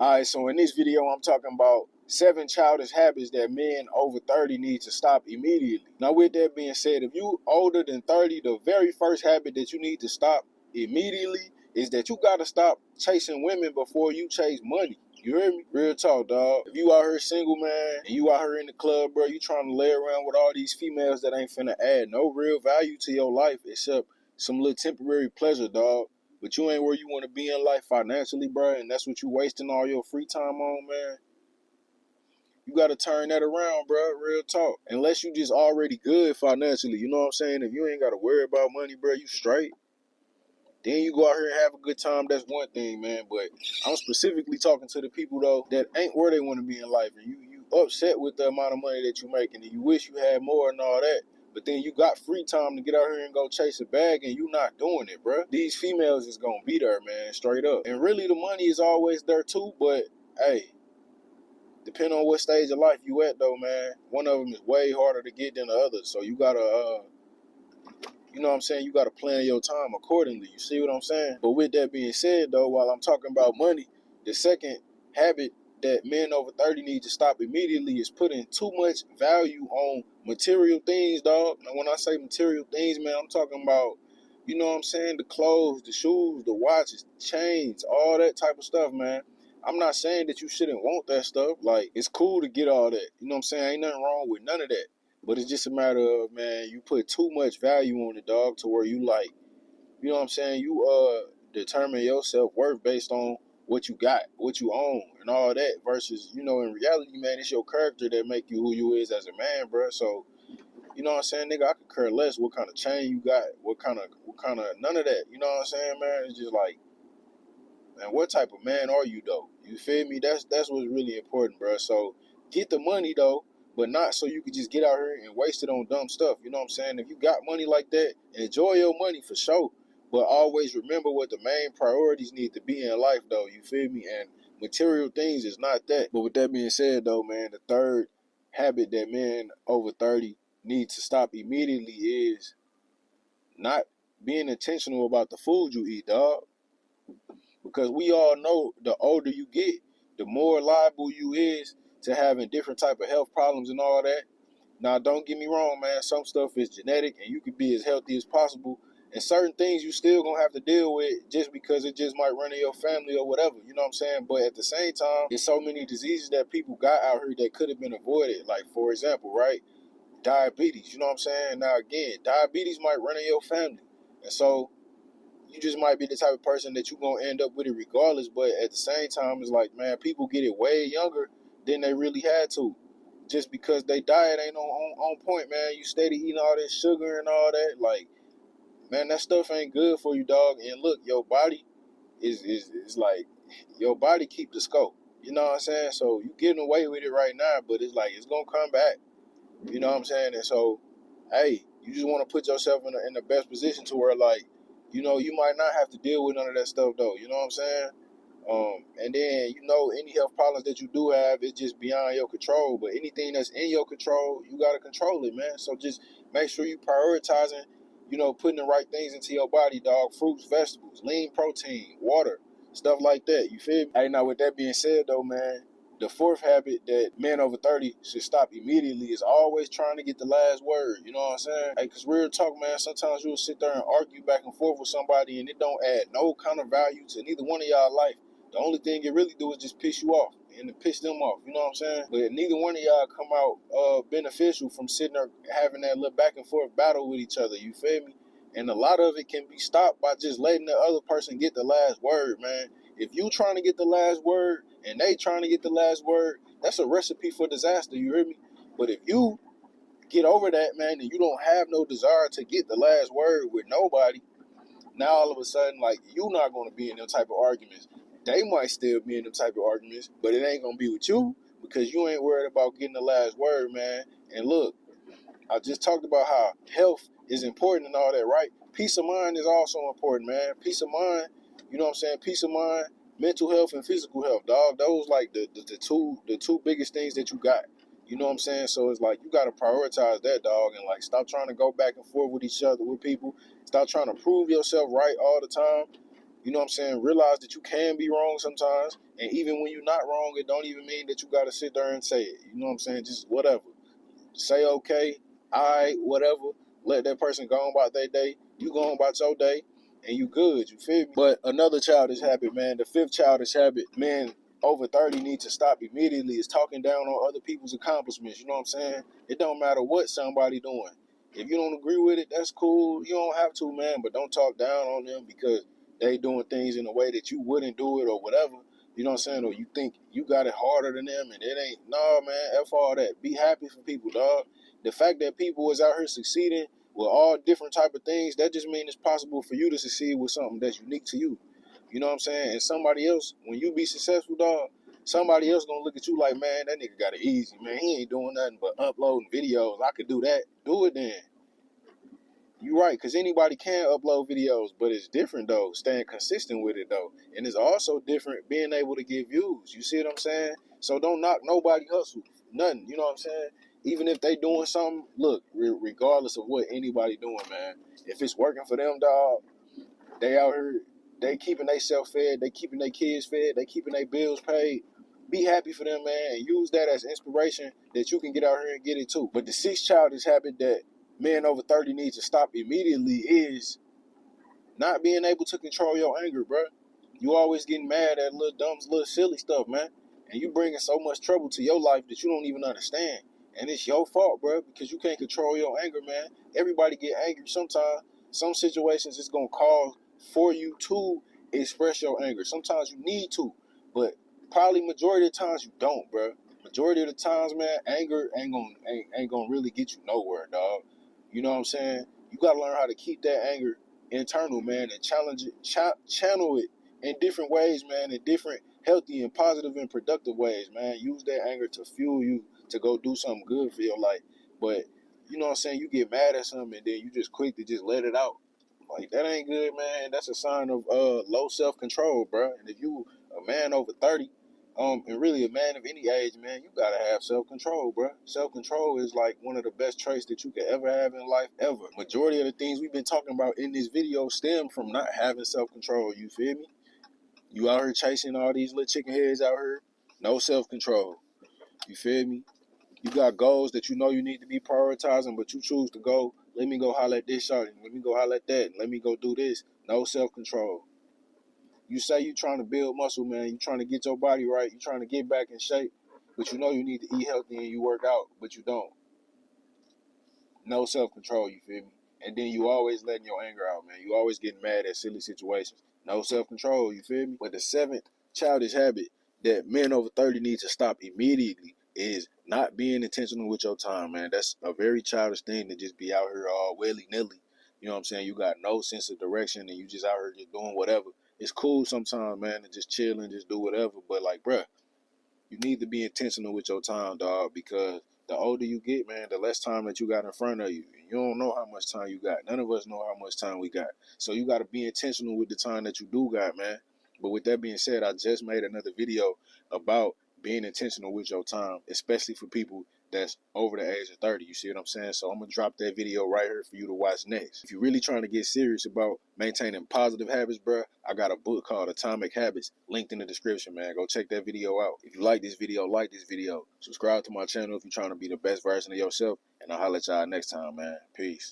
Alright, so in this video, I'm talking about 7 childish habits that men over 30 need to stop immediately. Now, with that being said, if you older than 30, the very first habit that you need to stop immediately is that you gotta stop chasing women before you chase money. You hear me? Real talk, dog. If you out here single, man, and you out here in the club, bro, you trying to lay around with all these females that ain't finna add no real value to your life except some little temporary pleasure, dog. But you ain't where you want to be in life financially, bro, and that's what you wasting all your free time on, man. You got to turn that around, bro, real talk. Unless you just already good financially, you know what I'm saying? If you ain't got to worry about money, bro, you straight. Then you go out here and have a good time, that's one thing, man. But I'm specifically talking to the people, though, that ain't where they want to be in life. And you upset with the amount of money that you're making, and you wish you had more and all that. But then you got free time to get out here and go chase a bag, and you not doing it, bro. These females is going to be there, man, straight up. And really, the money is always there, too. But, hey, depending on what stage of life you at, though, man, one of them is way harder to get than the other. So you got to, you know what I'm saying? You got to plan your time accordingly. You see what I'm saying? But with that being said, though, while I'm talking about money, the second habit that men over 30 need to stop immediately is putting too much value on material things, dog. And when I say material things, man, I'm talking about, you know what I'm saying? The clothes, the shoes, the watches, chains, all that type of stuff, man. I'm not saying that you shouldn't want that stuff. Like, it's cool to get all that. You know what I'm saying? Ain't nothing wrong with none of that. But it's just a matter of, man, you put too much value on the dog to where you like, you know what I'm saying? You determine your self-worth based on what you got, what you own, and all that versus, you know, in reality, man, it's your character that make you who you is as a man, bro. So, you know what I'm saying, nigga, I could care less what kind of chain you got, what kind of, none of that. You know what I'm saying, man? It's just like, man, what type of man are you, though? You feel me? That's what's really important, bro. So get the money, though, but not so you could just get out here and waste it on dumb stuff. You know what I'm saying? If you got money like that, enjoy your money for sure. But always remember what the main priorities need to be in life, though. You feel me? And material things is not that. But with that being said, though, man, the third habit that men over 30 need to stop immediately is not being intentional about the food you eat, dog. Because we all know the older you get, the more liable you is to having different type of health problems and all that. Now, don't get me wrong, man. Some stuff is genetic, and you can be as healthy as possible. And certain things you still gonna have to deal with just because it just might run in your family or whatever. You know what I'm saying? But at the same time, there's so many diseases that people got out here that could have been avoided. Like, for example, right? Diabetes. You know what I'm saying? Now, again, diabetes might run in your family. And so you just might be the type of person that you're going to end up with it regardless. But at the same time, it's like, man, people get it way younger than they really had to. Just because they diet ain't on point, man. You steady eating all this sugar and all that. Like, man, that stuff ain't good for you, dog. And look, your body is like, your body keep the scope. You know what I'm saying? So you getting away with it right now, but it's like, it's going to come back. You know what I'm saying? And so, hey, you just want to put yourself in the best position to where, like, you know, you might not have to deal with none of that stuff, though. You know what I'm saying? And then, you know, any health problems that you do have, it's just beyond your control. But anything that's in your control, you got to control it, man. So just make sure you prioritizing, you know, putting the right things into your body, dog. Fruits, vegetables, lean protein, water, stuff like that. You feel me? Hey, now, with that being said, though, man, the fourth habit that men over 30 should stop immediately is always trying to get the last word. You know what I'm saying? Hey, because real talk, man, sometimes you'll sit there and argue back and forth with somebody and it don't add no kind of value to neither one of y'all life. The only thing it really do is just piss you off and to piss them off. You know what I'm saying? But neither one of y'all come out beneficial from sitting there having that little back and forth battle with each other. You feel me? And a lot of it can be stopped by just letting the other person get the last word, man. If you trying to get the last word and they trying to get the last word, that's a recipe for disaster, you hear me? But if you get over that, man, and you don't have no desire to get the last word with nobody, now all of a sudden, like, you not going to be in them type of arguments. They might still be in them type of arguments, but it ain't going to be with you because you ain't worried about getting the last word, man. And look, I just talked about how health is important and all that, right? Peace of mind is also important, man. Peace of mind, you know what I'm saying? Peace of mind, mental health and physical health, dog. Those like the two biggest things that you got. You know what I'm saying? So it's like you gotta prioritize that, dog, and like stop trying to go back and forth with each other, with people. Stop trying to prove yourself right all the time. You know what I'm saying? Realize that you can be wrong sometimes. And even when you're not wrong, it don't even mean that you got to sit there and say it. You know what I'm saying? Just whatever. Say okay, all right, whatever. Let that person go on about their day. You go on about your day, and you good. You feel me? But another childish habit, man. The fifth childish habit, man. Over 30 need to stop immediately is talking down on other people's accomplishments. You know what I'm saying? It don't matter what somebody doing. If you don't agree with it, that's cool. You don't have to, man. But don't talk down on them because they doing things in a way that you wouldn't do it or whatever. You know what I'm saying? Or you think you got it harder than them and it ain't. No, man, F all that. Be happy for people, dog. The fact that people is out here succeeding with all different type of things, that just means it's possible for you to succeed with something that's unique to you. You know what I'm saying? And somebody else, when you be successful, dog, somebody else gonna look at you like, man, that nigga got it easy, man. He ain't doing nothing but uploading videos. I could do that. Do it then. You're right, because anybody can upload videos, but it's different, though, staying consistent with it, though. And it's also different being able to get views. You see what I'm saying? So don't knock nobody hustle. Nothing. You know what I'm saying? Even if they doing something, look, regardless of what anybody doing, man, if it's working for them, dog, they out here, they keeping themselves fed, they keeping their kids fed, they keeping their bills paid. Be happy for them, man, and use that as inspiration that you can get out here and get it too. But the sixth childish habit that men over 30 need to stop immediately is not being able to control your anger, bro. You always getting mad at little dumb, little silly stuff, man. And you bringing so much trouble to your life that you don't even understand. And it's your fault, bro, because you can't control your anger, man. Everybody get angry sometimes. Some situations it's going to call for you to express your anger. Sometimes you need to, but probably majority of the times you don't, bro. Majority of the times, man, anger ain't gonna really get you nowhere, dog. You know what I'm saying? You got to learn how to keep that anger internal, man, and challenge it, channel it in different ways, man, in different healthy and positive and productive ways, man. Use that anger to fuel you to go do something good for your life. But you know what I'm saying? You get mad at something and then you just quick to just let it out. Like that ain't good, man. That's a sign of low self control, bro. And if you a man over 30, and really a man of any age, man, you gotta have self control, bro. Self control is like one of the best traits that you could ever have in life, ever. Majority of the things we've been talking about in this video stem from not having self control. You feel me? You out here chasing all these little chicken heads out here, no self control. You feel me? You got goals that you know you need to be prioritizing, but you choose to go. Let me go holler at this shot. Let me go holler at that. Let me go do this. No self control. You say you trying to build muscle, man. You trying to get your body right. You trying to get back in shape, but you know you need to eat healthy and you work out, but you don't. No self-control, you feel me? And then you always letting your anger out, man. You always getting mad at silly situations. No self-control, you feel me? But the seventh childish habit that men over 30 need to stop immediately is not being intentional with your time, man. That's a very childish thing to just be out here all willy-nilly. You know what I'm saying? You got no sense of direction and you just out here just doing whatever. It's cool sometimes, man, to just chill and just do whatever. But like, bruh, you need to be intentional with your time, dog, because the older you get, man, the less time that you got in front of you. You don't know how much time you got. None of us know how much time we got. So you got to be intentional with the time that you do got, man. But with that being said, I just made another video about being intentional with your time, especially for people that's over the age of 30. You see what I'm saying? So I'm going to drop that video right here for you to watch next. If you're really trying to get serious about maintaining positive habits, bro, I got a book called Atomic Habits linked in the description, man. Go check that video out. If you like this video, like this video. Subscribe to my channel if you're trying to be the best version of yourself. And I'll holler at y'all next time, man. Peace.